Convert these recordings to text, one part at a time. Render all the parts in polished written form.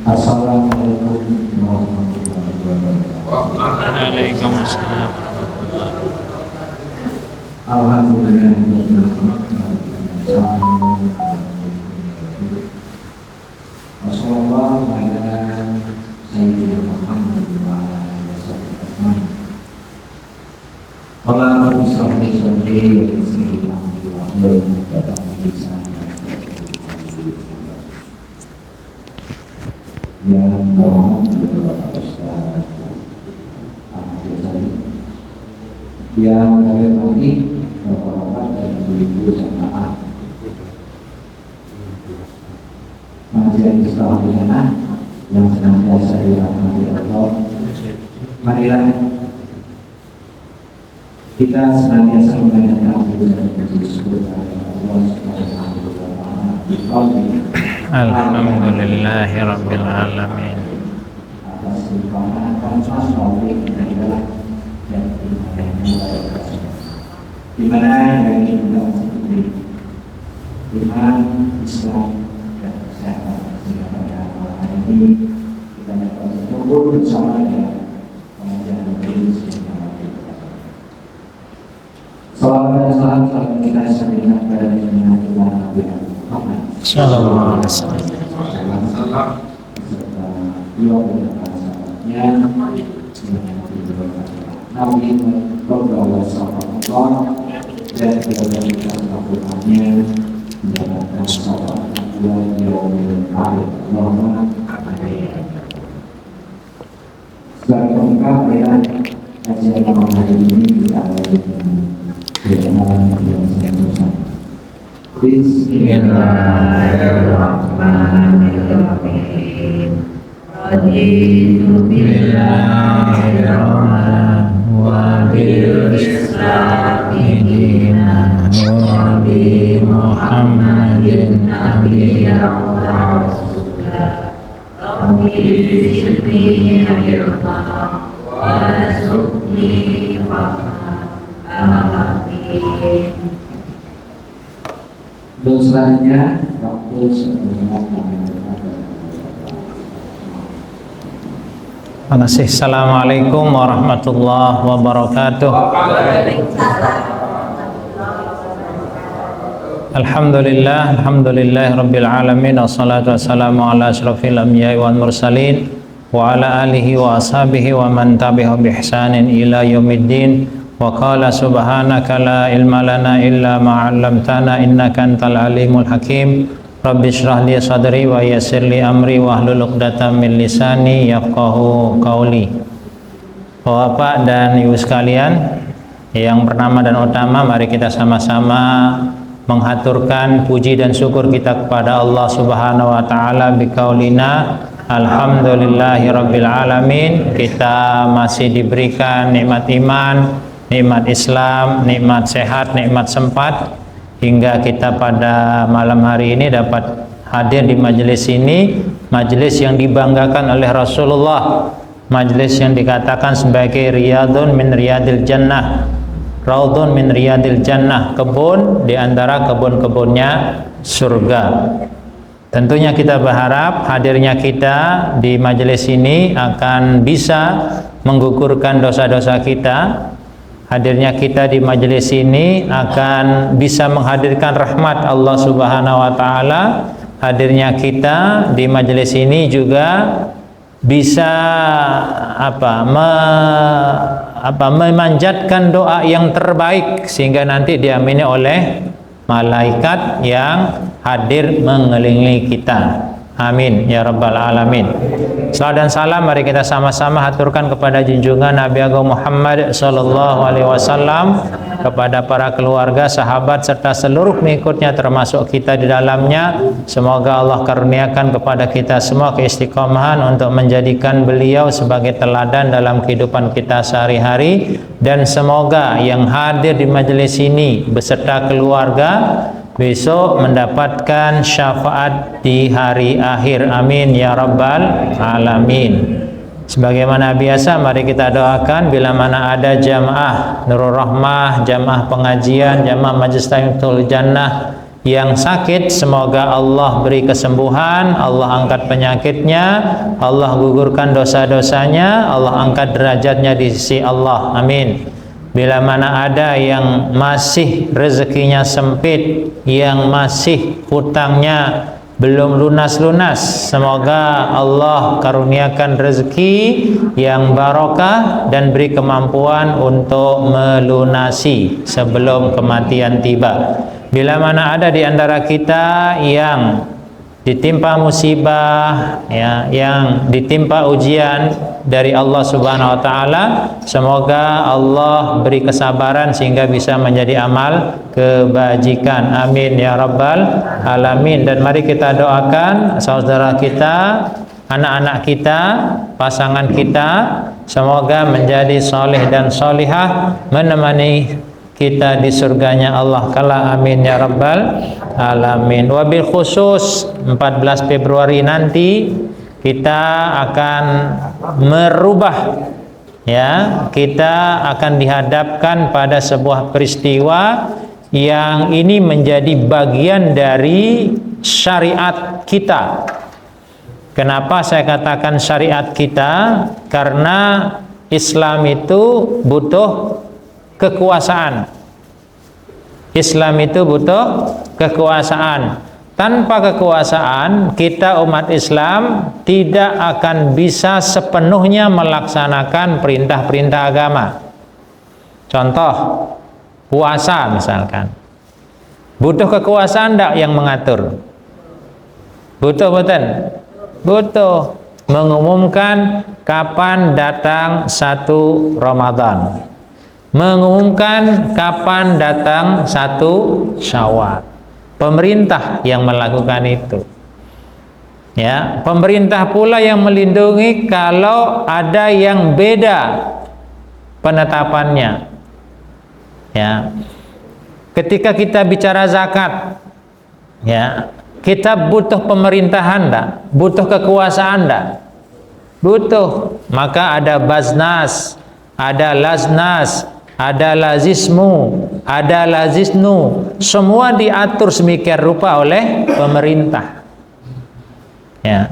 Assalamualaikum warahmatullahi wabarakatuh. Waalaikumsalam. Alhamdulillah. Wassallallahu ala sayyidina Muhammad wa ala alihi wasallam. Qala rabbi shrah li sadri wa yassir li amri wahlul 'uqdatam min lisani yafqahu qawli. Yang Bapak Ustaz Ahmad Yazali, yang kami hormati Bapak-bapak dan Ibu-ibu jamaah pengajian Islam Bidana yang senantiasa dirahmati Allah. Marilah kita senantiasa mengajarkan puji dan syukur kepada Allah Subhanahu wa taala. Alhamdulillahi rabbil alamin. Atas limpahan taufik dan hidayah dan di mana yang kita seperti iman, Islam dan kesehatan, sehingga pada malam hari ini kita dapat berkumpul bersama dengan pengajian majelis yang salam dan salam selalu kita sampaikan kepada junjungan kita Nabi Muhammad Sallallahu alaihi wasallam. serta beliau dan para sahabatnya Nabi berdoa sahabat dan kita lakukannya menjalankan sahabat yang akhir Allahumma amin. Sebagai pengungkap ya kajian malam hari ini kita awali dengan yang bersama. Bismillahirrahmanirrahim. Raditu billahi rahman wa bil islami dinan wa bi Muhammadin nabiyyan wa rasulah. Rabbi zidni ilma wa rzuqni fahma. Amin. Dan selanjutnya waktu sebelum Assalamualaikum warahmatullahi wabarakatuh. Alhamdulillah rabbil alamin, wassalatu wassalamu ala asyrafil anbiya'i wal mursalin wa ala alihi wa ashabihi wa man tabi'ahum bi ihsanin ila yaumiddin. Wa qala subhanaka la ilma lana illa ma 'allamtana innaka antal alimul hakim. Rabbi shrah li sadri wa yassir li amri wahlul 'uqdatam min lisani yafqahu qawli. Bapak dan Ibu sekalian yang pertama dan utama, mari kita sama-sama menghaturkan puji dan syukur kita kepada Allah Subhanahu wa taala biqaulina alhamdulillahi rabbil alamin. Kita masih diberikan nikmat iman, nikmat Islam, nikmat sehat, nikmat sempat, hingga kita pada malam hari ini dapat hadir di majelis ini, majelis yang dibanggakan oleh Rasulullah, majelis yang dikatakan sebagai riyadun min riyadil jannah, raudun min riyadil jannah, kebun di antara kebun-kebunnya surga. Tentunya kita berharap hadirnya kita di majelis ini akan bisa menggugurkan dosa-dosa kita. Hadirnya kita di majelis ini akan bisa menghadirkan rahmat Allah Subhanahu wa taala. Hadirnya kita di majelis ini juga bisa memanjatkan doa yang terbaik sehingga nanti diamini oleh malaikat yang hadir mengelilingi kita. Amin ya rabbal alamin. Salam dan salam mari kita sama-sama haturkan kepada junjungan Nabi Agung Muhammad sallallahu alaihi wasallam, kepada para keluarga, sahabat serta seluruh pengikutnya termasuk kita di dalamnya. Semoga Allah karuniakan kepada kita semua keistiqomahan untuk menjadikan beliau sebagai teladan dalam kehidupan kita sehari-hari, dan semoga yang hadir di majelis ini beserta keluarga besok mendapatkan syafaat di hari akhir. Amin ya rabbal alamin. Sebagaimana biasa, mari kita doakan bila mana ada jamaah Nurul Rahmah, jamaah pengajian, jamaah Majlis Taimul Jannah yang sakit semoga Allah beri kesembuhan, Allah angkat penyakitnya, Allah gugurkan dosa-dosanya, Allah angkat derajatnya di sisi Allah. Amin. Bila mana ada yang masih rezekinya sempit, yang masih hutangnya belum lunas-lunas, semoga Allah karuniakan rezeki yang barokah dan beri kemampuan untuk melunasi sebelum kematian tiba. Bila mana ada di antara kita yang ditimpa musibah, ya, yang ditimpa ujian dari Allah Subhanahu wa taala, semoga Allah beri kesabaran sehingga bisa menjadi amal kebajikan. Amin ya rabbal alamin. Dan mari kita doakan saudara kita, anak-anak kita, pasangan kita, semoga menjadi soleh dan solihah, menemani kita di surganya Allah kala. Amin ya rabbal alamin. Wabil khusus 14 Februari nanti kita akan merubah, ya, kita akan dihadapkan pada sebuah peristiwa yang ini menjadi bagian dari syariat kita. Kenapa saya katakan syariat kita? Karena Islam itu butuh kekuasaan. Islam itu butuh kekuasaan. Tanpa kekuasaan, kita umat Islam tidak akan bisa sepenuhnya melaksanakan perintah-perintah agama. Contoh, puasa misalkan. Butuh kekuasaan enggak yang mengatur? Butuh betul? Butuh. Mengumumkan kapan datang 1 Ramadan. Mengumumkan kapan datang 1 Syawal. Pemerintah yang melakukan itu. Ya, pemerintah pula yang melindungi kalau ada yang beda penetapannya. Ya. Ketika kita bicara zakat, ya, kita butuh pemerintahan enggak? Butuh kekuasaan enggak? Butuh. Maka ada Baznas, ada Laznas, ada lazismu, ada lazisnu, semua diatur semikian rupa oleh pemerintah. Ya.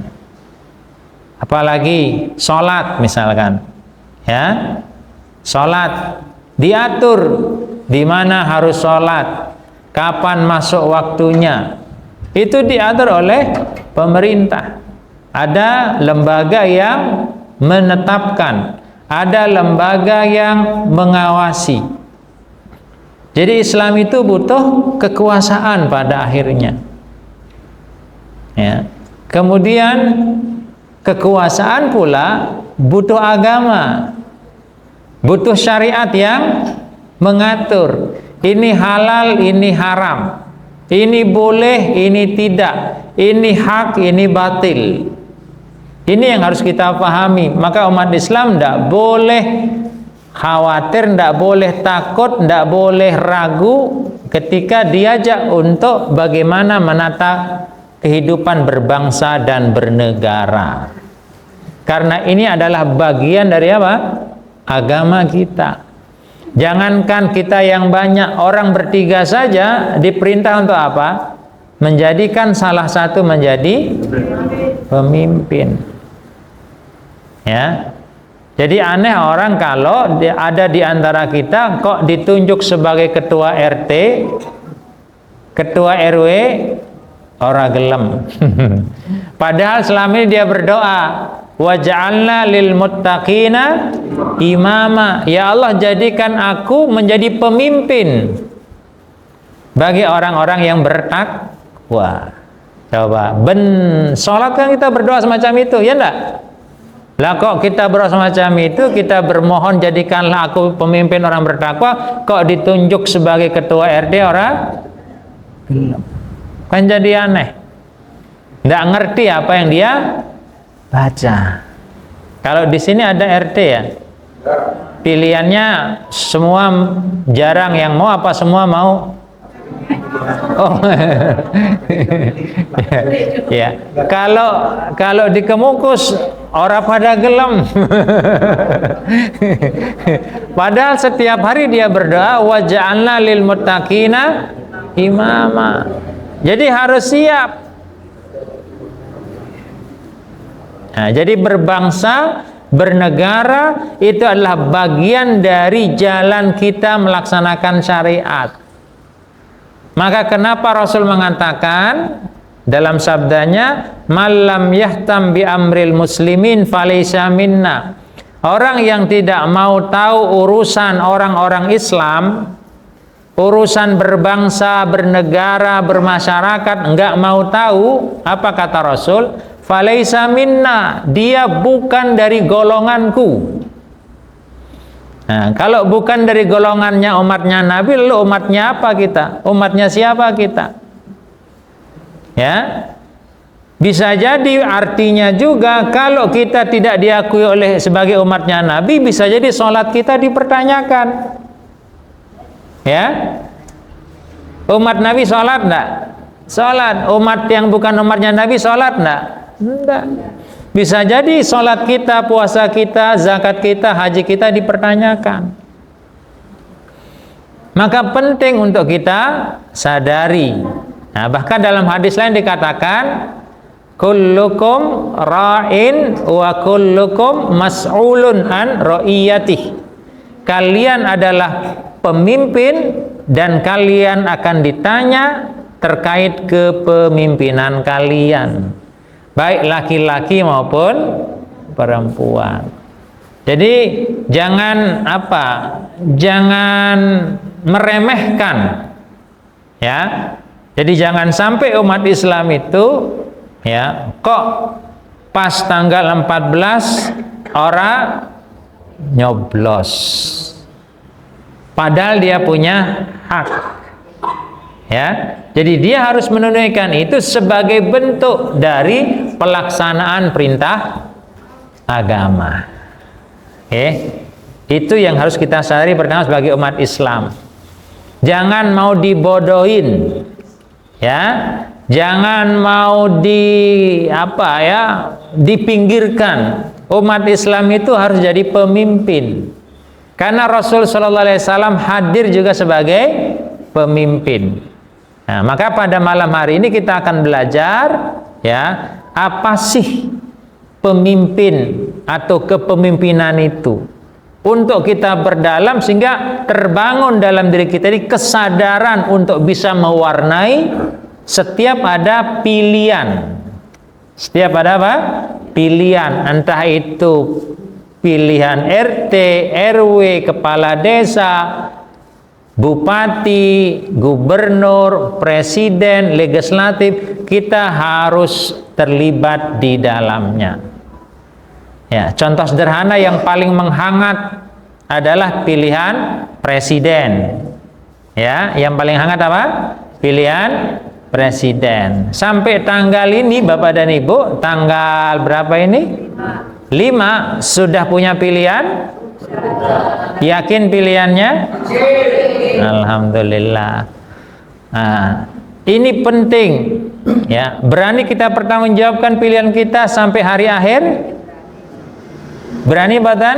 Apalagi sholat misalkan, ya, sholat diatur di mana harus sholat, kapan masuk waktunya, itu diatur oleh pemerintah. Ada lembaga yang menetapkan, ada lembaga yang mengawasi. Jadi Islam itu butuh kekuasaan pada akhirnya. Ya. Kemudian kekuasaan pula butuh agama, butuh syariat yang mengatur. Ini halal, ini haram. Ini boleh, ini tidak. Ini hak, ini batil. Ini yang harus kita pahami. Maka umat Islam tidak boleh khawatir, tidak boleh takut, tidak boleh ragu ketika diajak untuk bagaimana menata kehidupan berbangsa dan bernegara. Karena ini adalah bagian dari apa? Agama kita. Jangankan kita yang banyak, orang bertiga saja diperintah untuk apa? Menjadikan salah satu menjadi pemimpin. Ya, jadi aneh orang kalau ada di antara kita kok ditunjuk sebagai ketua RT, ketua RW, ora gelem. Padahal selama ini dia berdoa, waj'alna lil muttaqina imama. Ya Allah, jadikan aku menjadi pemimpin bagi orang-orang yang bertakwa. Coba, sholat kan kita berdoa semacam itu, ya enggak? Lah kok kita berdoa semacam itu, kita bermohon jadikanlah aku pemimpin orang bertakwa, kok ditunjuk sebagai ketua RT orang? Kan jadi aneh. Nggak ngerti apa yang dia baca. Kalau di sini ada RT ya, pilihannya semua jarang yang mau apa semua mau? Oh, ya. Kalau di Kemukus orang pada gelem. Padahal setiap hari dia berdoa, waj'alna lil muttaqina imama. Jadi harus siap. Nah, jadi berbangsa, bernegara itu adalah bagian dari jalan kita melaksanakan syariat. Maka kenapa Rasul mengatakan dalam sabdanya, "Malam yahtam bi amril muslimin falaysa minna." Orang yang tidak mau tahu urusan orang-orang Islam, urusan berbangsa, bernegara, bermasyarakat, enggak mau tahu, apa kata Rasul? Falaysa minna, dia bukan dari golonganku. Nah, kalau bukan dari golongannya umatnya Nabi, lalu umatnya apa kita? Umatnya siapa kita? Ya, bisa jadi artinya juga kalau kita tidak diakui oleh sebagai umatnya Nabi, bisa jadi sholat kita dipertanyakan. Ya, umat Nabi sholat enggak? Sholat. Umat yang bukan umatnya Nabi sholat enggak? Enggak. Bisa jadi sholat kita, puasa kita, zakat kita, haji kita dipertanyakan. Maka penting untuk kita sadari. Nah, bahkan dalam hadis lain dikatakan, kullukum ra'in wa kullukum mas'ulun an ra'iyatih. Kalian adalah pemimpin dan kalian akan ditanya terkait kepemimpinan kalian, baik laki-laki maupun perempuan. Jadi jangan jangan meremehkan, ya. Jadi jangan sampai umat Islam itu, ya, kok pas tanggal 14 orang nyoblos, padahal dia punya hak. Ya, jadi dia harus menunaikan itu sebagai bentuk dari pelaksanaan perintah agama. Itu yang harus kita sadari pertama sebagai umat Islam. Jangan mau dibodohin, ya, jangan mau dipinggirkan. Umat Islam itu harus jadi pemimpin, karena Rasul Shallallahu Alaihi Wasallam hadir juga sebagai pemimpin. Nah, maka pada malam hari ini kita akan belajar, ya, apa sih pemimpin atau kepemimpinan itu, untuk kita berdalam sehingga terbangun dalam diri kita ini kesadaran untuk bisa mewarnai setiap ada pilihan. Setiap ada apa? Pilihan, entah itu pilihan RT, RW, kepala desa, bupati, gubernur, presiden, legislatif, kita harus terlibat di dalamnya. Ya, contoh sederhana yang paling menghangat adalah pilihan presiden. Ya, yang paling hangat apa? Pilihan presiden. Sampai tanggal ini, Bapak dan Ibu, tanggal berapa ini? 5. Sudah punya pilihan? Yakin pilihannya? Alhamdulillah. Nah, ini penting, ya. Berani kita pertanggungjawabkan pilihan kita sampai hari akhir? Berani, Batan?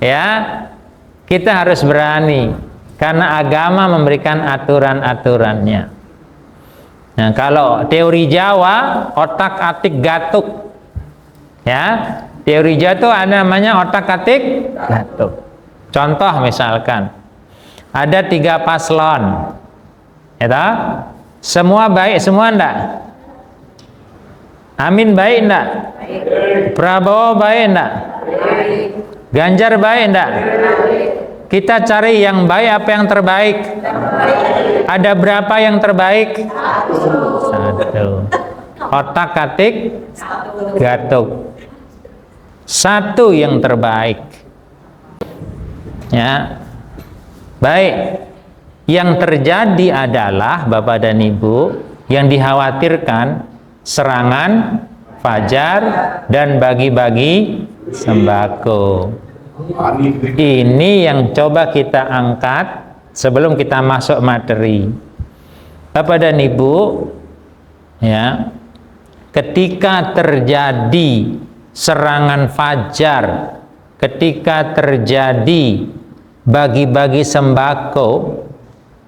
Ya, kita harus berani karena agama memberikan aturan-aturannya. Nah, kalau teori Jawa, otak-atik gatuk. Ya, teori Jawa itu ada namanya otak-atik gatuk. Contoh misalkan, ada 3 paslon, ya, semua baik semua enggak? Amin baik enggak? Prabowo baik enggak? Ganjar baik enggak? Kita cari yang baik apa yang terbaik? Ada berapa yang terbaik? 1. Otak-atik gatuk. 1 yang terbaik. Ya. Baik. Yang terjadi adalah Bapak dan Ibu, yang dikhawatirkan serangan fajar dan bagi-bagi sembako. Ini yang coba kita angkat sebelum kita masuk materi. Bapak dan Ibu, ya, ketika terjadi serangan fajar, ketika terjadi bagi-bagi sembako,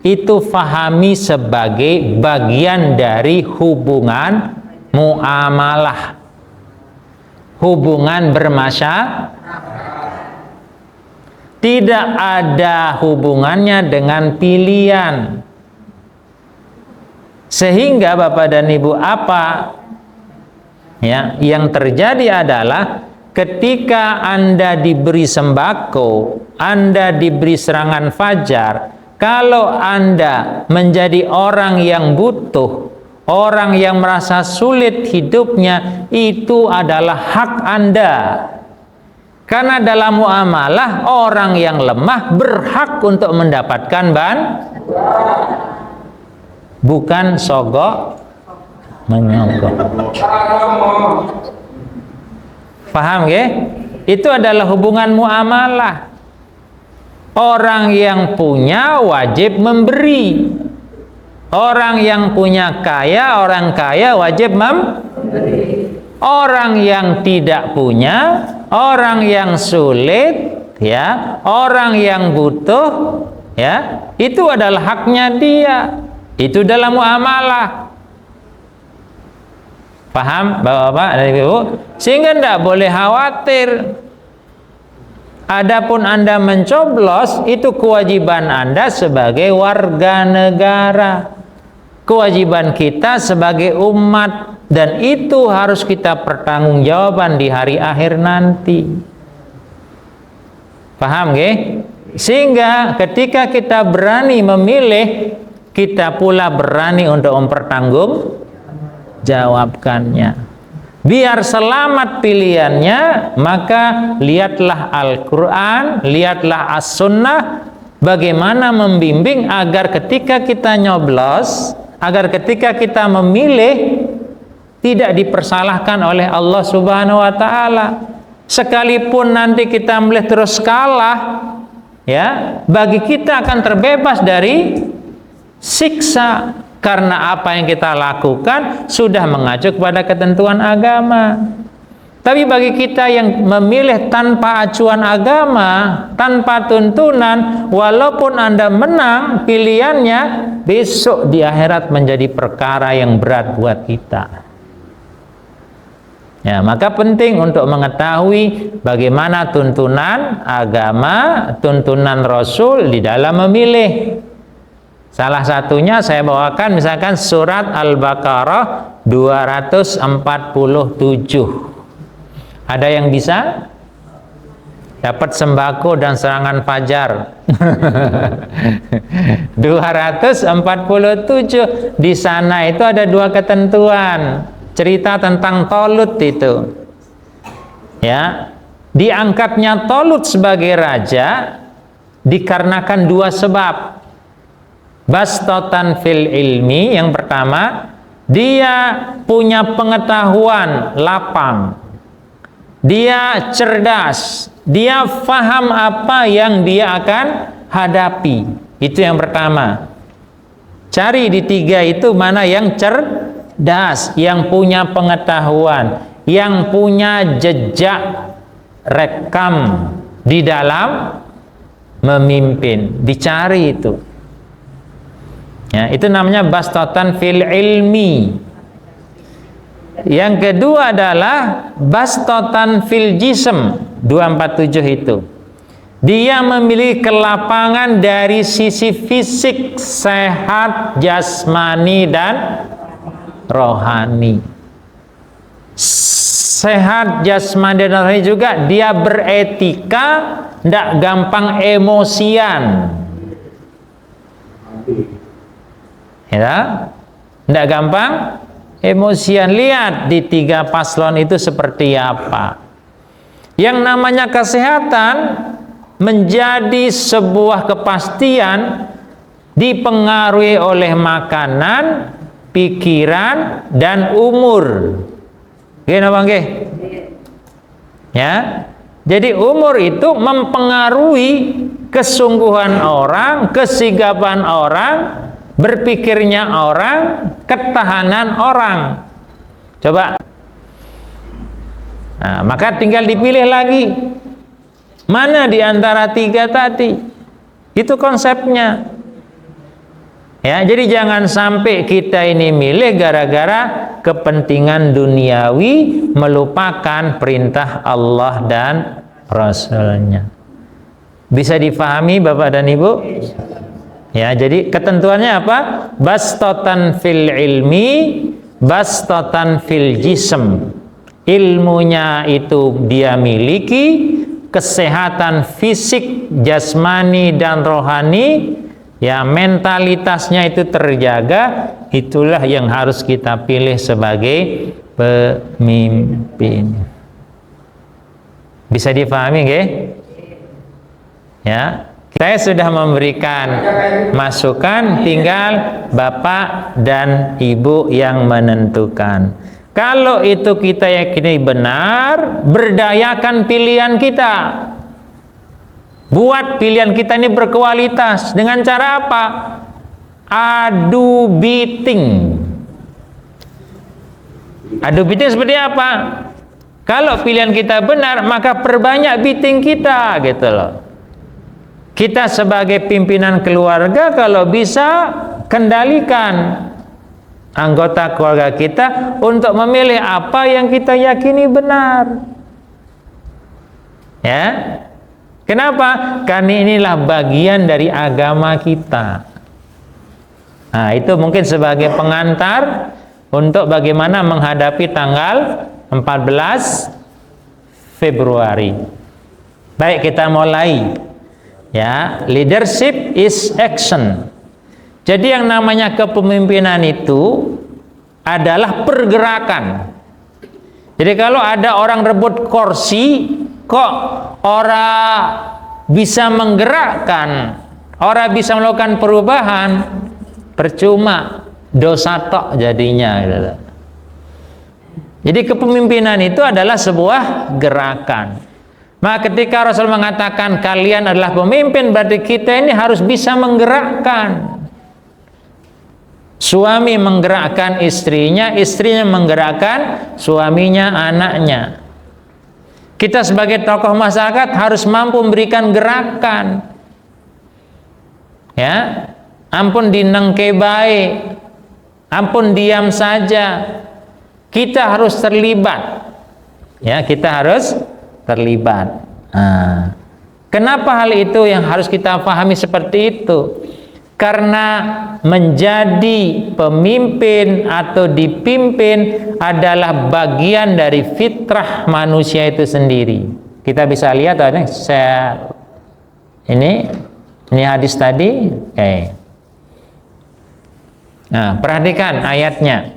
itu fahami sebagai bagian dari hubungan muamalah, hubungan bermasyarakat. Tidak ada hubungannya dengan pilihan. Sehingga Bapak dan Ibu, apa ya yang terjadi adalah ketika Anda diberi sembako, Anda diberi serangan fajar, kalau Anda menjadi orang yang butuh, orang yang merasa sulit hidupnya, itu adalah hak Anda. Karena dalam muamalah, orang yang lemah berhak untuk mendapatkan bukan sogok menyogok. Paham ya? Itu adalah hubungan muamalah. Orang yang punya wajib memberi. Orang yang punya kaya, orang kaya wajib memberi. Orang yang tidak punya, orang yang sulit, ya, orang yang butuh, ya, itu adalah haknya dia. Itu dalam muamalah. Paham, Bapak-bapak dan Ibu? Sehingga tidak boleh khawatir. Adapun Anda mencoblos, itu kewajiban Anda sebagai warga negara. Kewajiban kita sebagai umat. Dan itu harus kita pertanggungjawaban di hari akhir nanti. Paham nggih? Sehingga ketika kita berani memilih, kita pula berani untuk mempertanggungjawabkannya. Biar selamat pilihannya, maka lihatlah Al-Quran, lihatlah As-Sunnah, bagaimana membimbing agar ketika kita nyoblos, agar ketika kita memilih, tidak dipersalahkan oleh Allah Subhanahu wa Ta'ala. Sekalipun nanti kita milih terus kalah, ya, bagi kita akan terbebas dari siksa, karena apa yang kita lakukan sudah mengacu kepada ketentuan agama. Tapi bagi kita yang memilih tanpa acuan agama, tanpa tuntunan, walaupun Anda menang pilihannya, besok di akhirat menjadi perkara yang berat buat kita. Ya, maka penting untuk mengetahui bagaimana tuntunan agama, tuntunan Rasul di dalam memilih. Salah satunya saya bawakan misalkan surat Al-Baqarah 247. Ada yang bisa? Dapat sembako dan serangan fajar. 247. Di sana itu ada dua ketentuan. Cerita tentang Tolut itu, ya, diangkatnya Tolut sebagai raja dikarenakan dua sebab. Bastotan fil ilmi, yang pertama, dia punya pengetahuan lapang, dia cerdas, dia faham apa yang dia akan hadapi. Itu yang pertama. Cari di tiga itu mana yang cerdas, yang punya pengetahuan, yang punya jejak rekam di dalam memimpin. Dicari itu. Ya, itu namanya bastotan fil ilmi. Yang kedua adalah bastotan fil jism, 247 itu. Dia memiliki kelapangan dari sisi fisik, sehat jasmani dan rohani. Sehat jasmani dan rohani juga, dia beretika, tidak gampang emosian, ya, tidak gampang emosian. Lihat di tiga paslon itu seperti apa. Yang namanya kesehatan menjadi sebuah kepastian dipengaruhi oleh makanan, pikiran, dan umur. Gimana Bang? Ya, jadi umur itu mempengaruhi kesungguhan orang, kesigapan orang, berpikirnya orang, ketahanan orang. Coba. Nah, maka tinggal dipilih lagi. Mana di antara tiga tadi? Itu konsepnya. Ya, jadi jangan sampai kita ini milih gara-gara kepentingan duniawi, melupakan perintah Allah dan Rasulnya. Bisa difahami Bapak dan Ibu? Ya, jadi ketentuannya apa? Bastatan fil ilmi, bastatan fil jism. Ilmunya itu dia miliki, kesehatan fisik, jasmani dan rohani, ya mentalitasnya itu terjaga, itulah yang harus kita pilih sebagai pemimpin. Bisa difahami nggih? Ya, saya sudah memberikan masukan, tinggal Bapak dan Ibu yang menentukan. Kalau itu kita yakini benar, berdayakan pilihan kita. Buat pilihan kita ini berkualitas. Dengan cara apa? Adu biting. Adu biting seperti apa? Kalau pilihan kita benar, maka perbanyak biting kita, gitu loh. Kita sebagai pimpinan keluarga, kalau bisa kendalikan anggota keluarga kita untuk memilih apa yang kita yakini benar. Ya. Kenapa? Karena inilah bagian dari agama kita. Nah, itu mungkin sebagai pengantar untuk bagaimana menghadapi tanggal 14 Februari. Baik, kita mulai. Ya, leadership is action. Jadi yang namanya kepemimpinan itu adalah pergerakan. Jadi kalau ada orang rebut kursi, kok orang bisa menggerakkan, orang bisa melakukan perubahan, percuma, dosa tok jadinya. Jadi kepemimpinan itu adalah sebuah gerakan. Maka ketika Rasul mengatakan kalian adalah pemimpin, berarti kita ini harus bisa menggerakkan. Suami menggerakkan istrinya, istrinya menggerakkan suaminya, anaknya. Kita sebagai tokoh masyarakat harus mampu memberikan gerakan. Ya, ampun dinengke baik, ampun diam saja. Kita harus terlibat. Ya, kita harus terlibat. Nah, kenapa hal itu yang harus kita pahami seperti itu? Karena menjadi pemimpin atau dipimpin adalah bagian dari fitrah manusia itu sendiri. Kita bisa lihat ini hadis tadi. Oke. Nah, perhatikan ayatnya.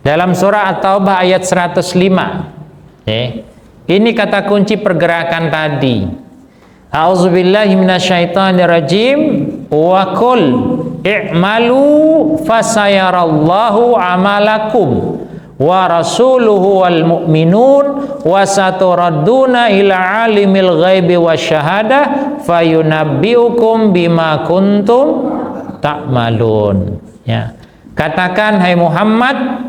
Dalam surah At-Taubah ayat 105. Ini kata kunci pergerakan tadi. A'udzubillahi minasyaitonirrajim. Wa qul i'malu fasayarallahu amalakum wa rasuluhu wal mu'minun wa saturadduna ila alimil ghaibi wasyahadah fayunabbiukum bima kuntum ta'malun. Ya. Katakan hai Muhammad,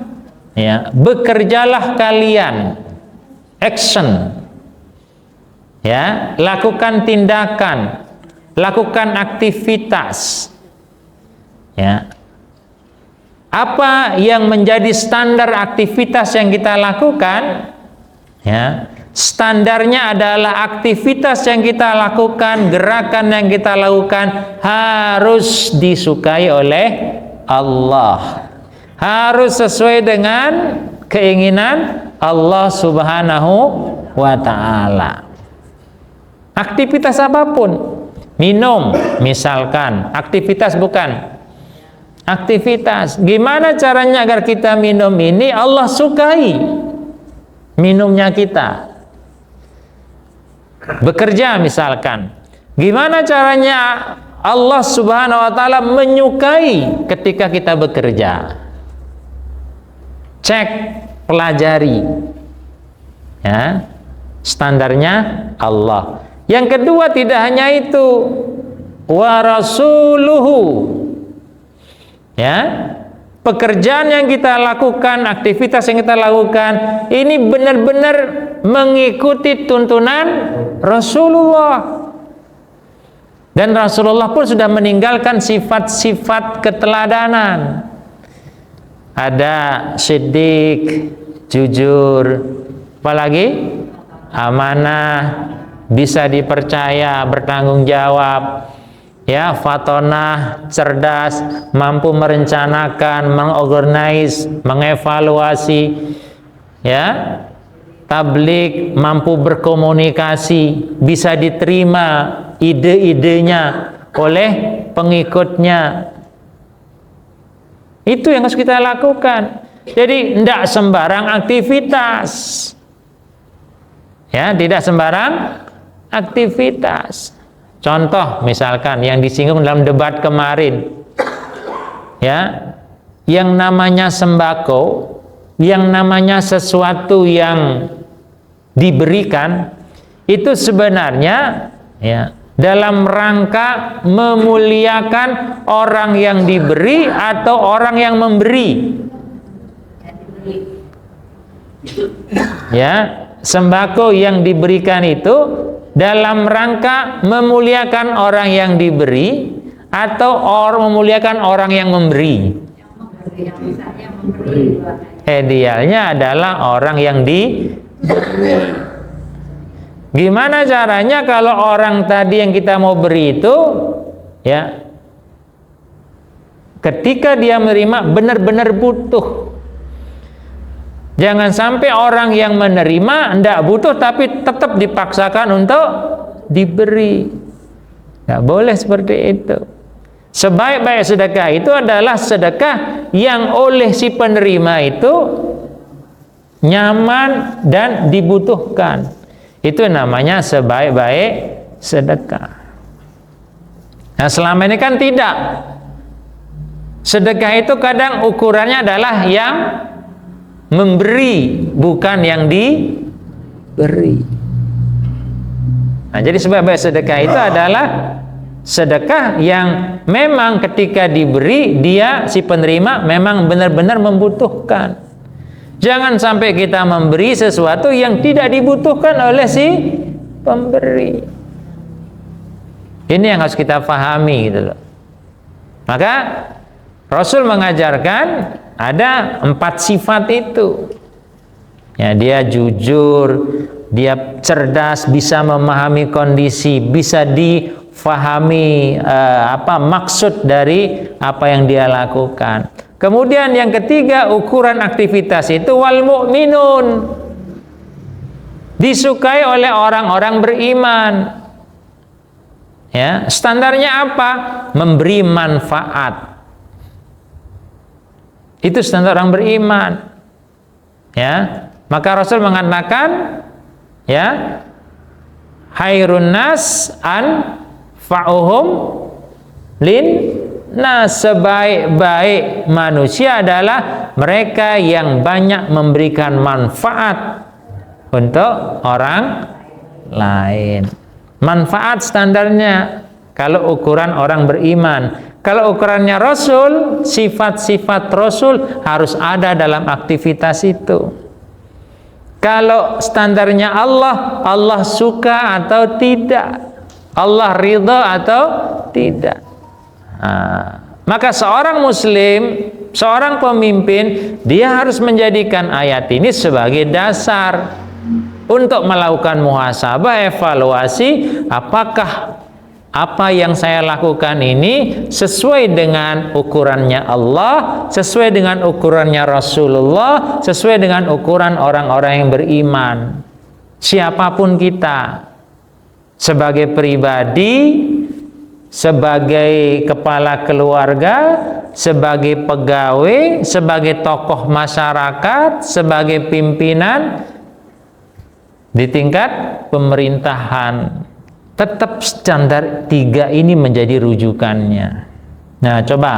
ya, bekerjalah kalian, action. Ya, lakukan tindakan, lakukan aktivitas. Ya. Apa yang menjadi standar aktivitas yang kita lakukan? Ya, standarnya adalah aktivitas yang kita lakukan, gerakan yang kita lakukan harus disukai oleh Allah. Harus sesuai dengan keinginan Allah Subhanahu wa ta'ala. Aktivitas apapun, minum misalkan, aktivitas bukan? Aktivitas. Gimana caranya agar kita minum ini Allah sukai minumnya kita? Bekerja misalkan. Gimana caranya Allah Subhanahu wa ta'ala menyukai ketika kita bekerja? Cek, pelajari. Ya. Standarnya Allah. Yang kedua tidak hanya itu, wa rasuluhu. Ya, pekerjaan yang kita lakukan, aktivitas yang kita lakukan, ini benar-benar mengikuti tuntunan Rasulullah. Dan Rasulullah pun sudah meninggalkan sifat-sifat keteladanan. Ada siddiq, jujur, apalagi amanah, bisa dipercaya, bertanggung jawab, ya, fatonah, cerdas, mampu merencanakan, mengorganize, mengevaluasi, ya, tabligh, mampu berkomunikasi, bisa diterima ide-idenya oleh pengikutnya. Itu yang harus kita lakukan. Jadi tidak sembarang aktivitas, ya, tidak sembarang aktivitas. Contoh misalkan yang disinggung dalam debat kemarin, ya, yang namanya sembako, yang namanya sesuatu yang diberikan, itu sebenarnya, ya, dalam rangka memuliakan orang yang diberi atau orang yang memberi. Ya, sembako yang diberikan itu dalam rangka memuliakan orang yang diberi atau memuliakan orang yang memberi. Idealnya adalah orang yang diberi. Gimana caranya kalau orang tadi yang kita mau beri itu, ya, ketika dia menerima benar-benar butuh. Jangan sampai orang yang menerima tidak butuh tapi tetap dipaksakan untuk diberi. Nggak boleh seperti itu. Sebaik-baik sedekah itu adalah sedekah yang oleh si penerima itu nyaman dan dibutuhkan. Itu namanya sebaik-baik sedekah. Nah, selama ini kan tidak. Sedekah itu kadang ukurannya adalah yang memberi, bukan yang diberi. Nah, jadi sebaik-baik sedekah itu adalah sedekah yang memang ketika diberi, dia si penerima memang benar-benar membutuhkan. Jangan sampai kita memberi sesuatu yang tidak dibutuhkan oleh si pemberi. Ini yang harus kita pahami gitu loh. Maka Rasul mengajarkan ada 4 sifat itu. Ya, dia jujur, dia cerdas, bisa memahami kondisi, bisa difahami maksud dari apa yang dia lakukan. Kemudian yang ketiga, ukuran aktivitas itu wal mu'minun, disukai oleh orang-orang beriman. Ya, standarnya apa? Memberi manfaat. Itu standar orang beriman. Ya, maka Rasul mengatakan, ya, khairun nas anfa'uhum lin. Nah, sebaik-baik manusia adalah mereka yang banyak memberikan manfaat untuk orang lain. Manfaat standarnya kalau ukuran orang beriman. Kalau ukurannya Rasul, sifat-sifat Rasul harus ada dalam aktivitas itu. Kalau standarnya Allah, Allah suka atau tidak, Allah ridha atau tidak. Maka seorang muslim, seorang pemimpin, dia harus menjadikan ayat ini sebagai dasar untuk melakukan muhasabah, evaluasi, apakah apa yang saya lakukan ini sesuai dengan ukurannya Allah, sesuai dengan ukurannya Rasulullah, sesuai dengan ukuran orang-orang yang beriman. Siapapun kita, sebagai pribadi, sebagai kepala keluarga, sebagai pegawai, sebagai tokoh masyarakat, sebagai pimpinan di tingkat pemerintahan, tetap standar 3 ini menjadi rujukannya. Nah, coba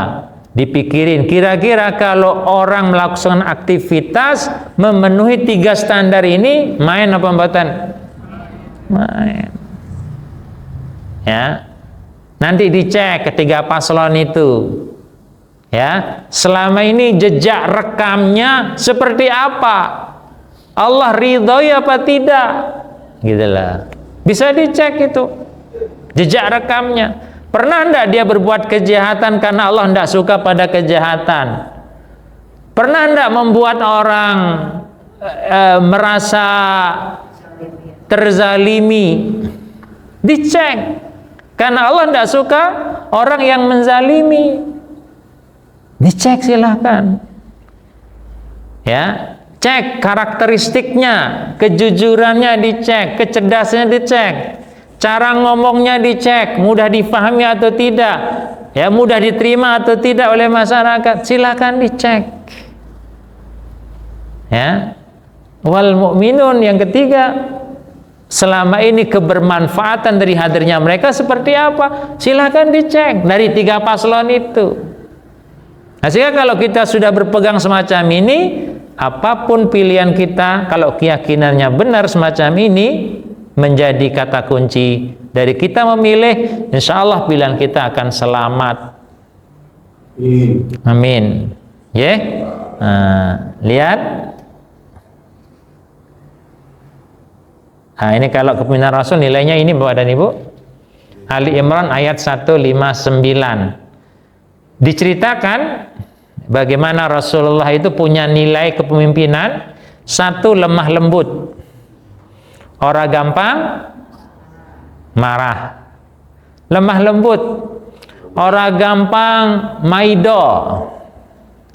dipikirin, kira-kira kalau orang melakukan aktivitas memenuhi 3 standar ini, main apa mboten? Main. Ya. Nanti dicek ketiga paslon itu, ya, selama ini jejak rekamnya seperti apa, Allah ridhoi apa tidak, gitulah. Bisa dicek itu jejak rekamnya. Pernah enggak dia berbuat kejahatan karena Allah enggak suka pada kejahatan? Pernah enggak membuat orang merasa terzalimi? Dicek. Karena Allah enggak suka orang yang menzalimi. Dicek silahkan. Ya, cek karakteristiknya, kejujurannya dicek, kecerdasannya dicek, cara ngomongnya dicek, mudah difahami atau tidak, ya mudah diterima atau tidak oleh masyarakat, silakan dicek. Ya, wal mu'minun yang ketiga, selama ini kebermanfaatan dari hadirnya mereka seperti apa? Silakan dicek dari 3 paslon itu. Nah, sehingga kalau kita sudah berpegang semacam ini, apapun pilihan kita, kalau keyakinannya benar semacam ini, menjadi kata kunci dari kita memilih, insya Allah pilihan kita akan selamat. Amin. Ya, lihat. Nah, ini kalau kepemimpinan Rasul nilainya ini Bapak dan Ibu. Ali Imran ayat 159. Diceritakan bagaimana Rasulullah itu punya nilai kepemimpinan. 1, lemah lembut, orang gampang marah. Lemah lembut, orang gampang maido,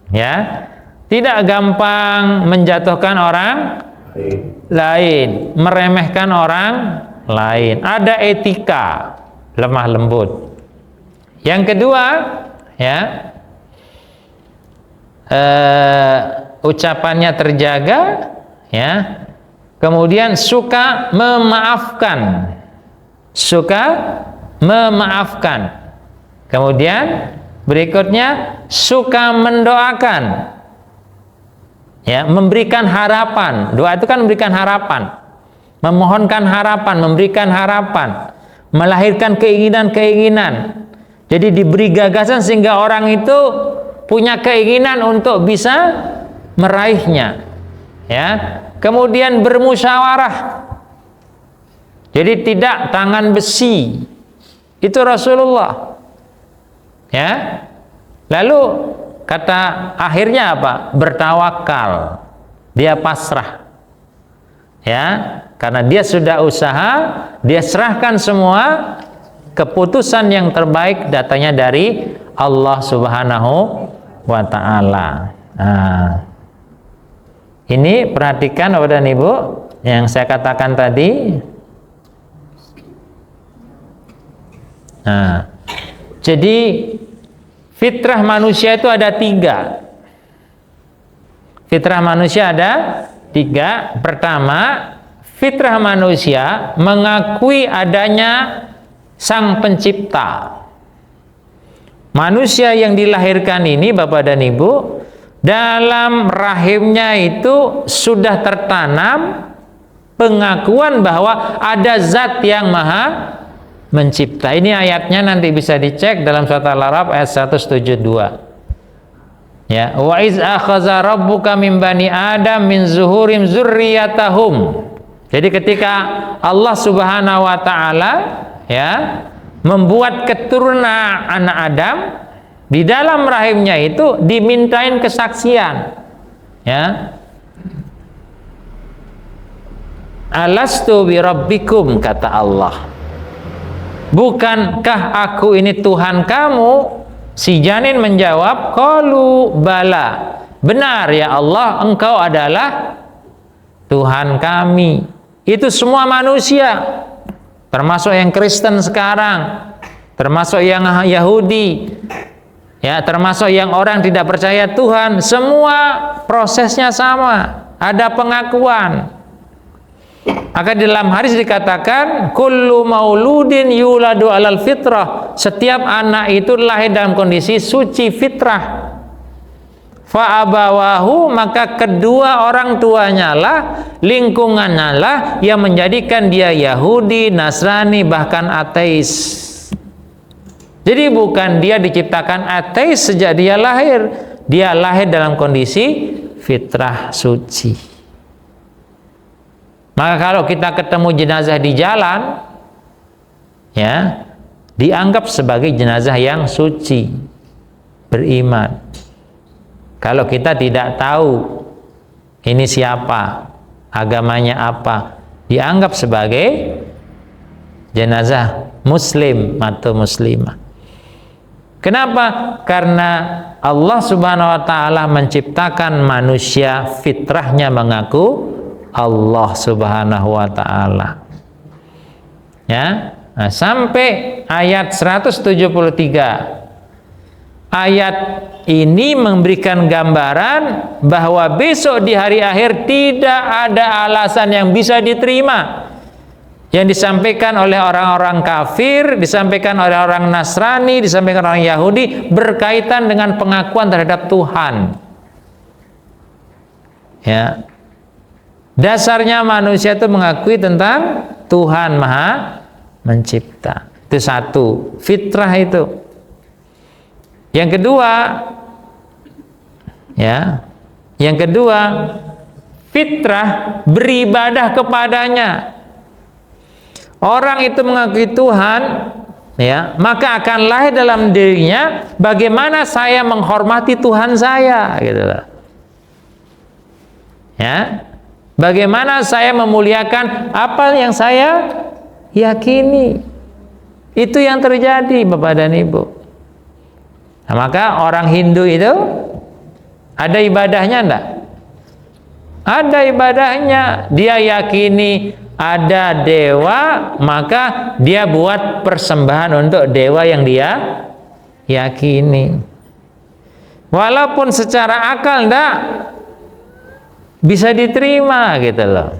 ya, tidak gampang menjatuhkan orang lain, meremehkan orang lain, ada etika, lemah lembut. Yang kedua, ya, ucapannya terjaga, ya, kemudian suka memaafkan, kemudian berikutnya suka mendoakan, ya, memberikan harapan. Doa itu kan memberikan harapan, memohonkan harapan, memberikan harapan, melahirkan keinginan-keinginan. Jadi diberi gagasan sehingga orang itu punya keinginan untuk bisa meraihnya, ya. Kemudian bermusyawarah. Jadi tidak tangan besi. Itu Rasulullah. Ya. Lalu kata akhirnya apa? Bertawakal. Dia pasrah. Ya, karena dia sudah usaha, dia serahkan semua keputusan yang terbaik datanya dari Allah Subhanahu wa ta'ala. Nah, ini perhatikan Bapak dan Ibu yang saya katakan tadi. Nah, jadi fitrah manusia itu ada 3. Fitrah manusia ada 3. Pertama, fitrah manusia mengakui adanya Sang Pencipta. Manusia yang dilahirkan ini Bapak dan Ibu, dalam rahimnya itu sudah tertanam pengakuan bahwa ada zat yang maha mencipta. Ini ayatnya nanti bisa dicek dalam surat Al-A'raf ayat 172. Ya, wa iz akhadha rabbuka min bani adam min zuhurim dzurriyyatahum. Jadi ketika Allah Subhanahu wa taala, ya, membuat keturunan anak Adam, di dalam rahimnya itu dimintain kesaksian, ya. Alastu bi rabbikum, kata Allah. Bukankah aku ini Tuhan kamu? Si janin menjawab, qalu bala. Benar ya Allah, engkau adalah Tuhan kami. Itu semua manusia, termasuk yang Kristen sekarang, termasuk yang Yahudi, ya, termasuk yang orang tidak percaya Tuhan, semua prosesnya sama, ada pengakuan. Maka di dalam hadis dikatakan, kullu mauludin yuladu alal fitrah, setiap anak itu lahir dalam kondisi suci fitrah. Fa abawahu, maka kedua orang tuanya lah, lingkungannya lah yang menjadikan dia Yahudi, Nasrani, bahkan ateis. Jadi bukan dia diciptakan ateis sejak dia lahir dalam kondisi fitrah suci. Maka kalau kita ketemu jenazah di jalan, ya, dianggap sebagai jenazah yang suci, beriman. Kalau kita tidak tahu ini siapa, agamanya apa, dianggap sebagai jenazah muslim atau muslimah. Kenapa? Karena Allah Subhanahu wa taala menciptakan manusia fitrahnya mengaku Allah Subhanahu wa taala. Ya, nah, sampai ayat 173. Ayat ini memberikan gambaran bahwa besok di hari akhir tidak ada alasan yang bisa diterima yang disampaikan oleh orang-orang kafir, disampaikan oleh orang Nasrani, disampaikan orang Yahudi berkaitan dengan pengakuan terhadap Tuhan. Ya. Dasarnya manusia itu mengakui tentang Tuhan Maha Mencipta. Itu satu, fitrah itu. Yang kedua, ya. Yang kedua, fitrah beribadah kepadanya. Orang itu mengakui Tuhan, ya, maka akan lahir dalam dirinya bagaimana saya menghormati Tuhan saya, gitu loh. Ya, bagaimana saya memuliakan apa yang saya yakini. Itu yang terjadi, Bapak dan Ibu. Nah, maka orang Hindu itu ada ibadahnya enggak? Ada ibadahnya. Dia yakini ada dewa, maka dia buat persembahan untuk dewa yang dia yakini. Walaupun secara akal enggak bisa diterima, gitu loh.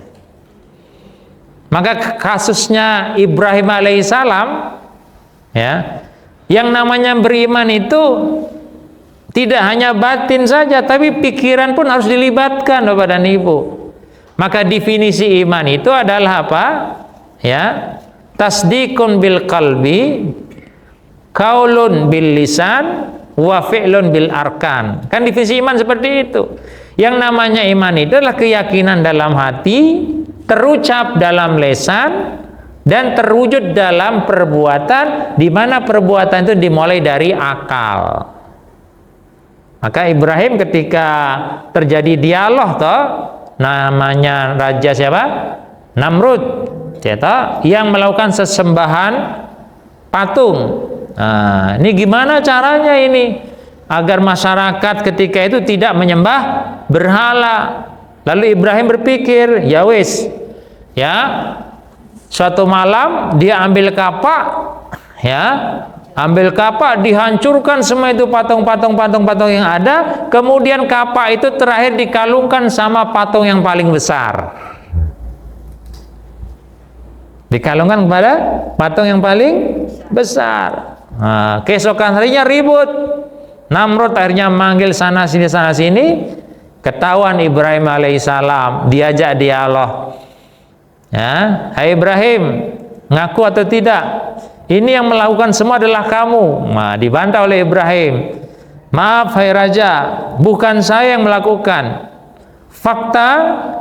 Maka kasusnya Ibrahim alaihissalam, ya, yang namanya beriman itu tidak hanya batin saja, tapi pikiran pun harus dilibatkan, Bapak dan Ibu. Maka definisi iman itu adalah apa? Ya, tasdikun bil qalbi, qaulun bil lisan, wa fi'lun bil arkan. Kan definisi iman seperti itu. Yang namanya iman itu adalah keyakinan dalam hati, terucap dalam lisan, dan terwujud dalam perbuatan, di mana perbuatan itu dimulai dari akal. Maka Ibrahim ketika terjadi dialog toh, namanya raja siapa? Namrud, yang melakukan sesembahan patung. Nah, ini gimana caranya ini agar masyarakat ketika itu tidak menyembah berhala? Lalu Ibrahim berpikir, ya wis, ya, suatu malam dia ambil kapak, ya, ambil kapak, dihancurkan semua itu patung-patung yang ada, kemudian kapak itu terakhir dikalungkan sama patung yang paling besar. Dikalungkan kepada patung yang paling besar. Nah, keesokan harinya ribut. Namrud akhirnya manggil sana sini, ketahuan Ibrahim alaihissalam, diajak dialog. Ya, hai Ibrahim, ngaku atau tidak? Ini yang melakukan semua adalah kamu. Nah, dibantah oleh Ibrahim. Maaf hai raja, bukan saya yang melakukan. Fakta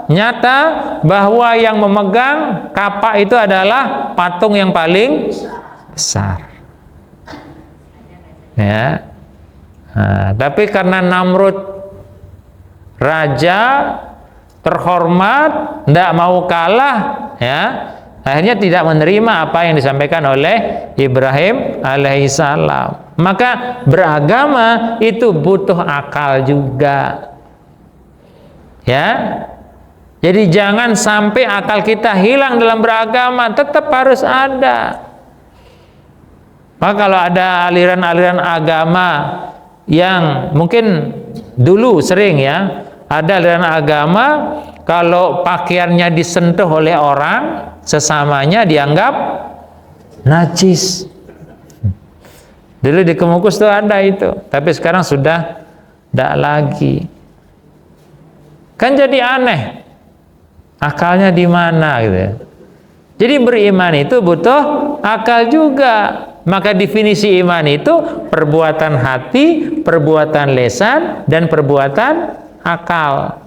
nyata bahwa yang memegang kapak itu adalah patung yang paling besar. Ya. Nah, tapi karena Namrud raja terhormat, tidak mau kalah, ya, akhirnya tidak menerima apa yang disampaikan oleh Ibrahim alaihissalam. Maka beragama itu butuh akal juga, ya. Jadi jangan sampai akal kita hilang dalam beragama, tetap harus ada. Maka kalau ada aliran-aliran agama yang mungkin dulu sering, ya, ada aliran agama kalau pakaiannya disentuh oleh orang sesamanya dianggap najis. Dulu di Kemukus tuh ada itu, tapi sekarang sudah tidak lagi. Kan jadi aneh, akalnya di mana gitu ya. Jadi beriman itu butuh akal juga. Maka definisi iman itu perbuatan hati, perbuatan lisan, dan perbuatan akal.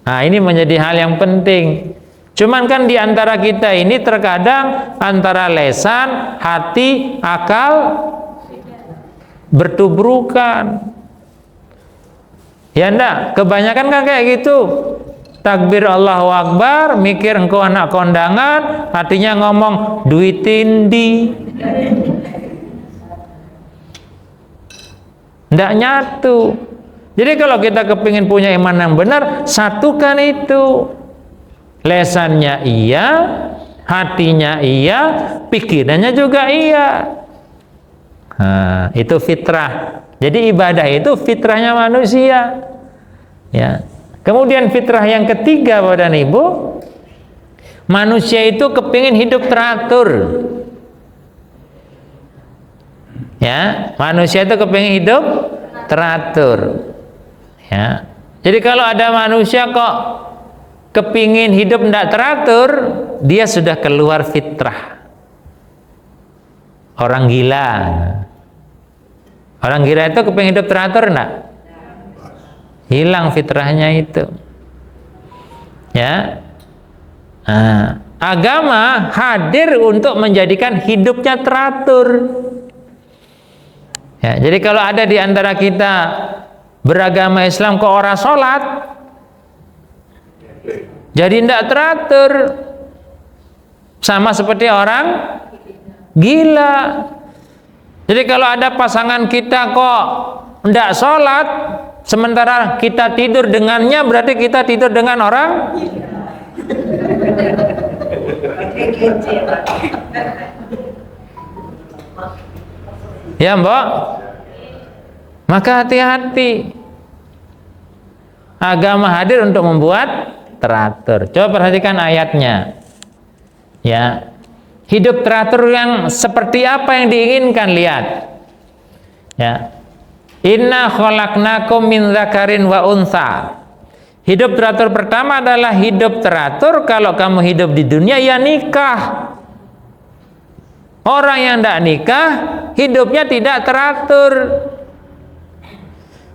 Nah, ini menjadi hal yang penting. Cuman kan di antara kita ini terkadang antara lesan, hati, akal bertubrukan. Ya enggak, kebanyakan kan kayak gitu. Takbir Allahu Akbar, mikir engkau anak kondangan, hatinya ngomong duitin di. Enggak nyatu. Jadi kalau kita kepingin punya iman yang benar, satukan itu. Lesannya iya, hatinya iya, pikirannya juga iya. Nah, itu fitrah. Jadi ibadah itu fitrahnya manusia. Ya. Kemudian fitrah yang ketiga, Bapak dan Ibu, manusia itu kepingin hidup teratur. Ya, manusia itu kepingin hidup teratur. Ya. Jadi kalau ada manusia kok kepingin hidup tidak teratur, dia sudah keluar fitrah. Orang gila. Orang gila itu kepingin hidup teratur enggak? Hilang fitrahnya itu. Ya. Nah, agama hadir untuk menjadikan hidupnya teratur. Ya, jadi kalau ada di antara kita beragama Islam kok ora sholat, jadi tidak teratur, sama seperti orang gila. Jadi kalau ada pasangan kita kok tidak sholat, sementara kita tidur dengannya, berarti kita tidur dengan orang. Ya Mbak, maka hati-hati. Agama hadir untuk membuat teratur. Coba perhatikan ayatnya. Ya, hidup teratur yang seperti apa yang diinginkan, lihat. Ya, inna khalaqnakum min dzakarin wa untha. Hidup teratur pertama adalah hidup teratur kalau kamu hidup di dunia ya nikah. Orang yang tidak nikah hidupnya tidak teratur.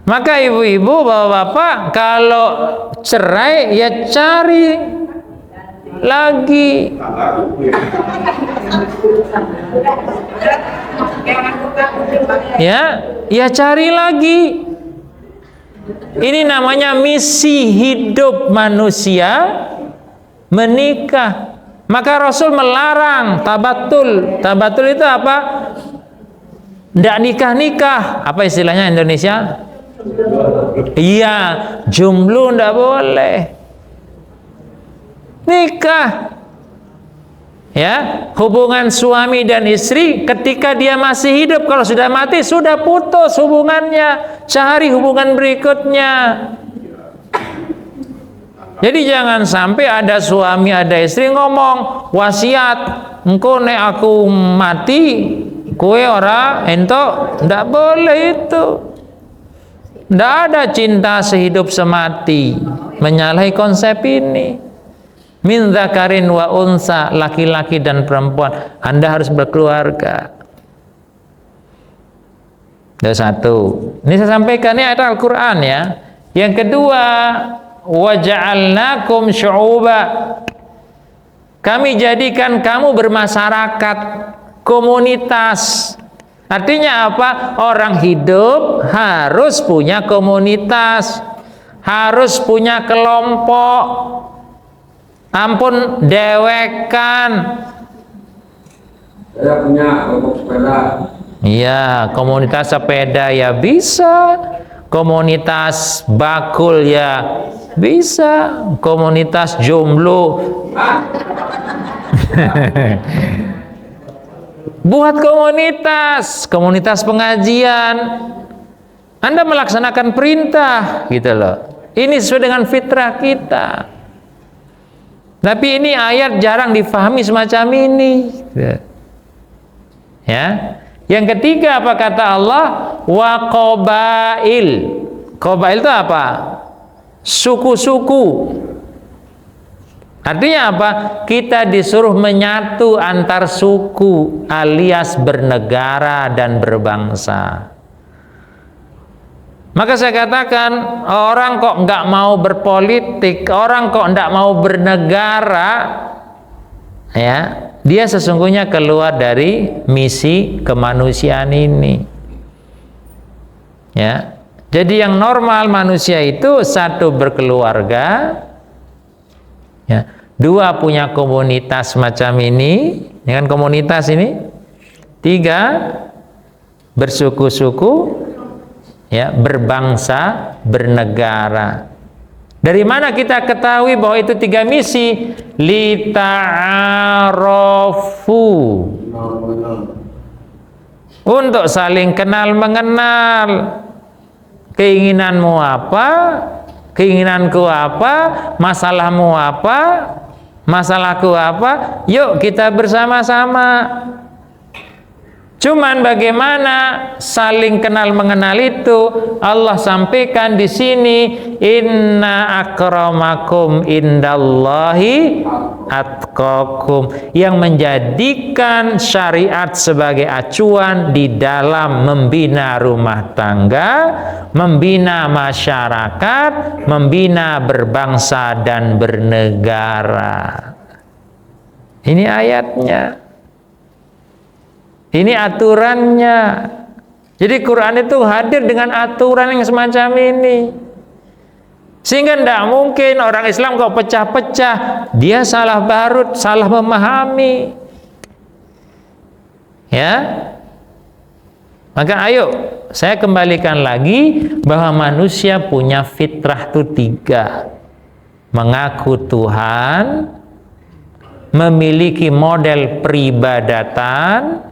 Maka ibu-ibu, bapak-bapak, kalau cerai ya cari lagi. Ya cari lagi. Ini namanya misi hidup manusia menikah. Maka Rasul melarang tabatul. Tabatul itu apa? Tidak nikah-nikah. Apa istilahnya Indonesia? Iya, jomblo tidak boleh. Nikah. Ya, hubungan suami dan istri ketika dia masih hidup, kalau sudah mati sudah putus hubungannya, cari hubungan berikutnya. Jadi jangan sampai ada suami ada istri ngomong wasiat, engkau nek aku mati kue ora entok, ndak boleh itu. Ndak ada cinta sehidup semati, menyalahi konsep ini. Min dzakarin wa unsa, laki-laki dan perempuan, Anda harus berkeluarga. Itu satu. Ini saya sampaikan, ini ayat Al-Quran ya. Yang kedua, wa ja'alnakum syu'uba. Kami jadikan kamu bermasyarakat, komunitas. Artinya apa? Orang hidup harus punya komunitas, harus punya kelompok. Ampun dewekan. Saya punya kelompok sepeda. Iya, komunitas sepeda ya bisa, komunitas bakul ya bisa, komunitas jomblo. Buat komunitas pengajian. Anda melaksanakan perintah gitu loh. Ini sesuai dengan fitrah kita. Tapi ini ayat jarang difahami semacam ini. Ya. Yang ketiga apa kata Allah? Wa qabail. Qabail itu apa? Suku-suku. Artinya apa? Kita disuruh menyatu antar suku alias bernegara dan berbangsa. Maka saya katakan, orang kok nggak mau berpolitik, orang kok nggak mau bernegara, ya, dia sesungguhnya keluar dari misi kemanusiaan ini. Ya, jadi yang normal manusia itu satu berkeluarga, ya, dua punya komunitas macam ini, dengan komunitas ini, tiga bersuku-suku, ya, berbangsa, bernegara. Dari mana kita ketahui bahwa itu tiga misi? Lita'arofu, untuk saling kenal mengenal. Keinginanmu apa? Keinginanku apa? Masalahmu apa? Masalahku apa? Yuk kita bersama-sama. Cuman bagaimana saling kenal mengenal itu? Allah sampaikan di sini, inna akramakum indallahi atqakum, yang menjadikan syariat sebagai acuan di dalam membina rumah tangga, membina masyarakat, membina berbangsa dan bernegara. Ini ayatnya. Ini aturannya. Jadi Quran itu hadir dengan aturan yang semacam ini. Sehingga tidak mungkin orang Islam kok pecah-pecah. Dia salah barut, salah memahami. Ya. Maka ayo, saya kembalikan lagi bahwa manusia punya fitrah itu tiga. Mengaku Tuhan, memiliki model peribadatan,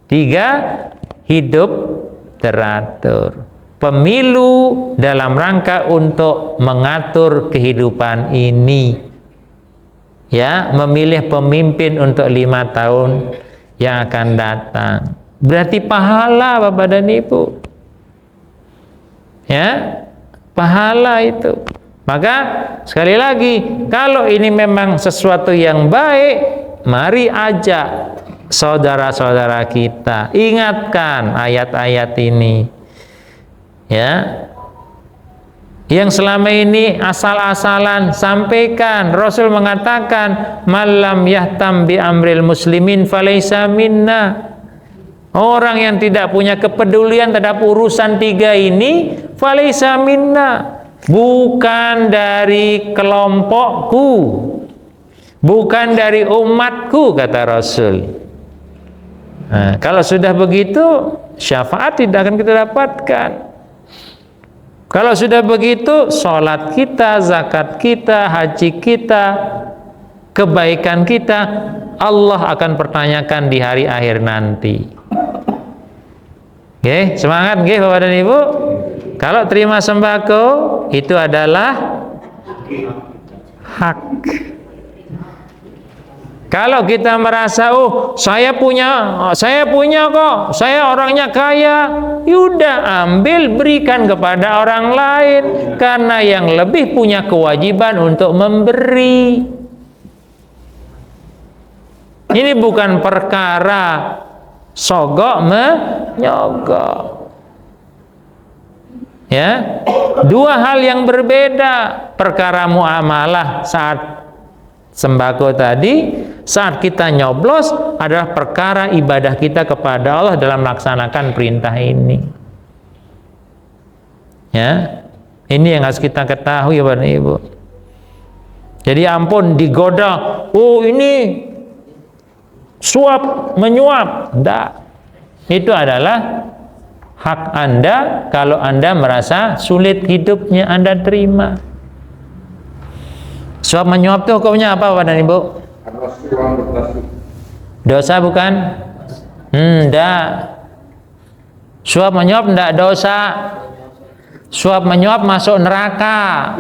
tiga, hidup teratur. Pemilu dalam rangka untuk mengatur kehidupan ini. Ya, memilih pemimpin untuk 5 tahun yang akan datang. Berarti pahala Bapak dan Ibu. Ya, pahala itu. Maka sekali lagi, kalau ini memang sesuatu yang baik, mari ajak saudara-saudara kita, ingatkan ayat-ayat ini, ya, yang selama ini asal-asalan, sampaikan. Rasul mengatakan, malam yahtam bi amril muslimin falaysa minna. Orang yang tidak punya kepedulian terhadap urusan tiga ini, falaysa minna, bukan dari kelompokku, bukan dari umatku, kata Rasul. Nah, kalau sudah begitu, syafaat tidak akan kita dapatkan. Kalau sudah begitu, sholat kita, zakat kita, haji kita, kebaikan kita, Allah akan pertanyakan di hari akhir nanti. Oke, semangat nggih Bapak dan Ibu. Kalau terima sembako, itu adalah hak. Kalau kita merasa, oh saya punya kok, saya orangnya kaya, yaudah ambil berikan kepada orang lain, karena yang lebih punya kewajiban untuk memberi. Ini bukan perkara sogok menyogok. Ya, dua hal yang berbeda. Perkara muamalah saat sembako tadi, saat kita nyoblos adalah perkara ibadah kita kepada Allah dalam melaksanakan perintah ini. Ya, ini yang harus kita ketahui Bapak dan Ibu. Jadi ampun digoda, oh ini suap menyuap, enggak. Itu adalah hak Anda. Kalau Anda merasa sulit hidupnya, Anda terima. Suap menyuap itu hukumnya apa Bapak dan Ibu? Dosa bukan? Enggak. Suap menyuap enggak dosa. Suap menyuap masuk neraka.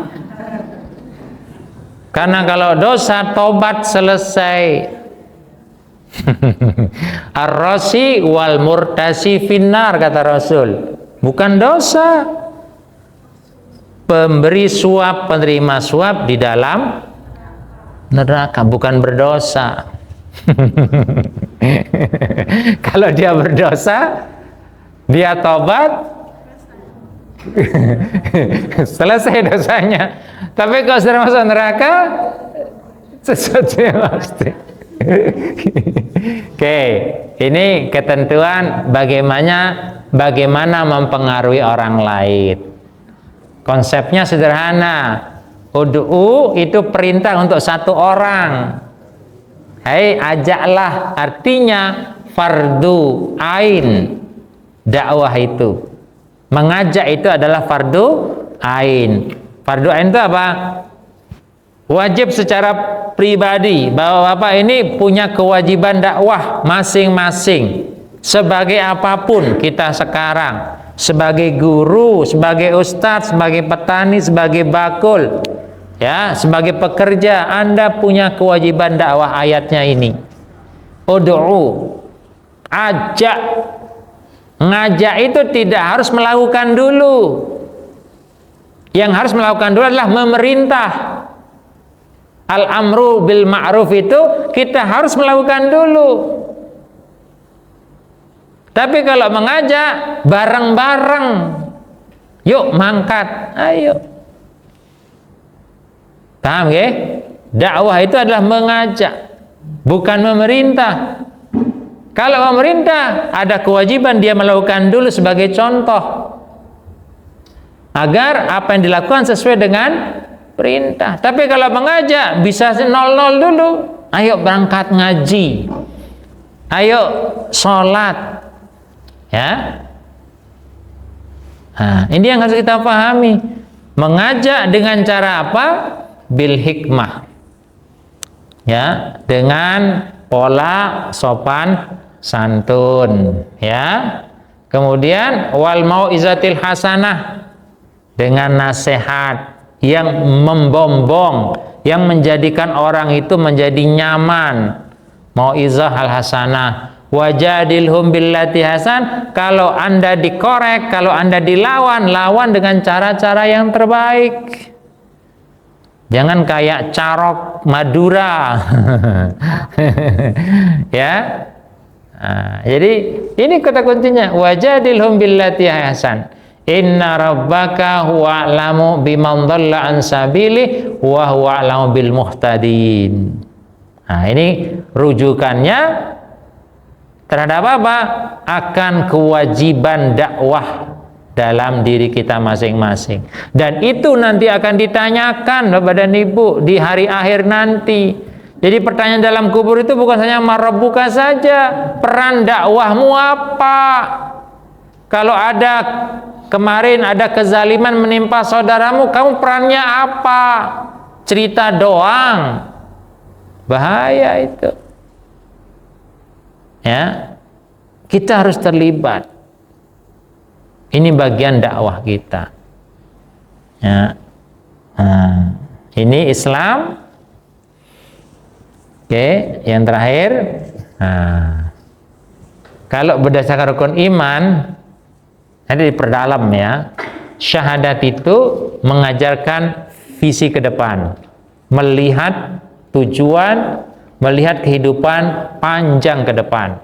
Karena kalau dosa, tobat selesai. Ar-rasi wal murtasi finnar, kata Rasul. Bukan dosa. Pemberi suap, penerima suap di dalam neraka, bukan berdosa. Kalau dia berdosa, dia tobat, Selesai dosanya. Tapi kalau sudah masuk neraka, sesuatu yang pasti. Oke, ini ketentuan bagaimana mempengaruhi orang lain. Konsepnya sederhana. Ud'u itu perintah untuk satu orang. Hei, ajaklah, artinya fardu ain. Dakwah itu, mengajak itu adalah fardu ain. Fardu ain itu apa? Wajib secara pribadi, bahwa Bapak ini punya kewajiban dakwah masing-masing. Sebagai apapun kita sekarang, sebagai guru, sebagai ustadz, sebagai petani, sebagai bakul, ya, sebagai pekerja, Anda punya kewajiban dakwah. Ayatnya ini, ud'u, ajak. Ngajak itu tidak harus melakukan dulu. Yang harus melakukan dulu adalah memerintah. Al-amru bil ma'ruf itu kita harus melakukan dulu. Tapi kalau mengajak bareng-bareng, yuk mangkat, ayo. Paham ya? Dakwah itu adalah mengajak, bukan memerintah. Kalau memerintah, ada kewajiban dia melakukan dulu sebagai contoh, agar apa yang dilakukan sesuai dengan perintah. Tapi kalau mengajak, bisa 0-0 dulu. Ayo berangkat ngaji, ayo sholat, ya. Nah, ini yang harus kita pahami. Mengajak dengan cara apa? Bil hikmah, ya, dengan pola sopan santun, ya. Kemudian wal mau'izatil hasanah, dengan nasihat yang membombong, yang menjadikan orang itu menjadi nyaman. Mau'izah al hasanah. Wajadilhum billati hasan, kalau Anda dikorek, kalau Anda dilawan, lawan dengan cara-cara yang terbaik. Jangan kayak Carok Madura. Ya. Nah, jadi ini kata kuncinya, wajadilhum billati hasan. Inna rabbaka huwa a'lamu biman dhalla an sabilihi wa huwa a'lamu bil muhtadin. Nah, ini rujukannya terhadap apa? Akan kewajiban dakwah dalam diri kita masing-masing. Dan itu nanti akan ditanyakan Bapak dan Ibu di hari akhir nanti. Jadi pertanyaan dalam kubur itu bukan hanya marabbuka saja, peran dakwahmu apa? Kalau ada kemarin ada kezaliman menimpa saudaramu, kamu perannya apa? Cerita doang. Bahaya itu. Ya. Kita harus terlibat. Ini bagian dakwah kita. Ya. Nah, ini Islam. Oke, yang terakhir. Nah, kalau berdasarkan rukun iman, nanti diperdalam ya. Syahadat itu mengajarkan visi ke depan, melihat tujuan, melihat kehidupan panjang ke depan.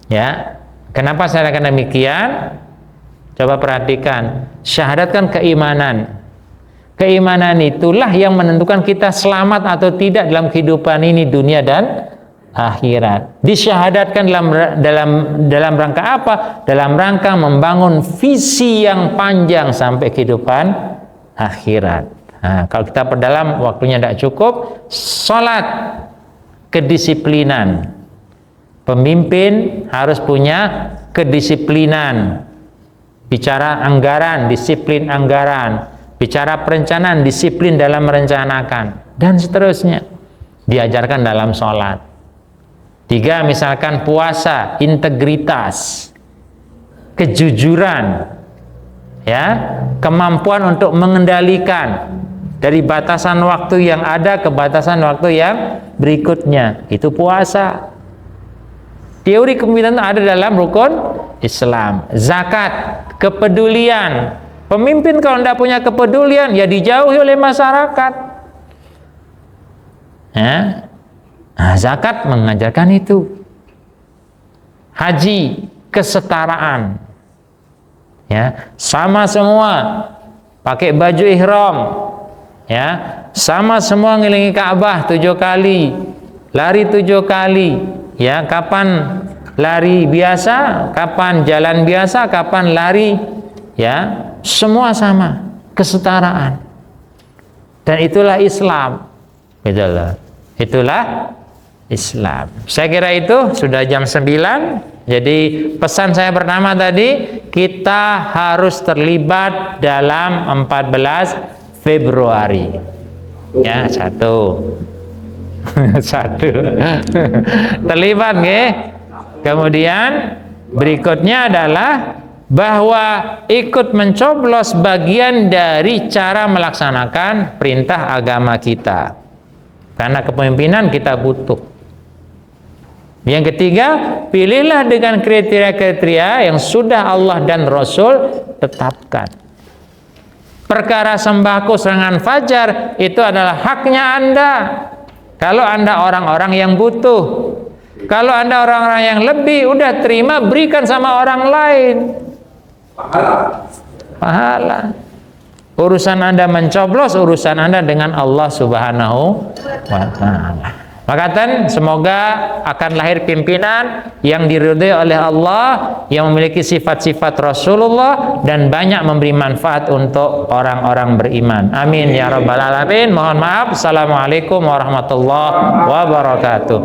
Ya, kenapa saya katakan demikian? Coba perhatikan, syahadat kan keimanan. Keimanan itulah yang menentukan kita selamat atau tidak dalam kehidupan ini, dunia dan akhirat. Disyahadatkan dalam rangka apa? Dalam rangka membangun visi yang panjang sampai kehidupan akhirat. Nah, kalau kita perdalam waktunya tidak cukup. Salat, kedisiplinan. Pemimpin harus punya kedisiplinan. Bicara anggaran, disiplin anggaran. Bicara perencanaan, disiplin dalam merencanakan, dan seterusnya. Diajarkan dalam sholat. 3, misalkan puasa, integritas, kejujuran, ya, kemampuan untuk mengendalikan dari batasan waktu yang ada ke batasan waktu yang berikutnya. Itu puasa. Teori kepemimpinan ada dalam rukun Islam. Zakat, kepedulian. Pemimpin kalau tidak punya kepedulian, ya dijauhi oleh masyarakat. Ya. Nah, zakat mengajarkan itu. Haji, kesetaraan. Ya, sama semua. Pakai baju ihram. Ya, sama semua ngelilingi Ka'bah 7 kali. Lari 7 kali. Ya, kapan lari biasa, kapan jalan biasa, kapan lari, ya, semua sama, kesetaraan. Dan itulah Islam. Itulah Islam. Saya kira itu sudah jam 9. Jadi pesan saya pertama tadi, kita harus terlibat dalam 14 Februari. Ya, satu. Terlibat, nggih. Kemudian berikutnya adalah bahwa ikut mencoblos bagian dari cara melaksanakan perintah agama kita. Karena kepemimpinan kita butuh. Yang ketiga, pilihlah dengan kriteria-kriteria yang sudah Allah dan Rasul tetapkan. Perkara sembako serangan fajar itu adalah haknya Anda. Kalau Anda orang-orang yang butuh. Kalau Anda orang-orang yang lebih, udah terima, berikan sama orang lain. Pahala. Urusan Anda mencoblos, urusan Anda dengan Allah Subhanahu wa Ta'ala. Makatan semoga akan lahir pimpinan yang diridhai oleh Allah, yang memiliki sifat-sifat Rasulullah dan banyak memberi manfaat untuk orang-orang beriman. Amin ya rabbal alamin. Mohon maaf. Assalamualaikum warahmatullahi wabarakatuh.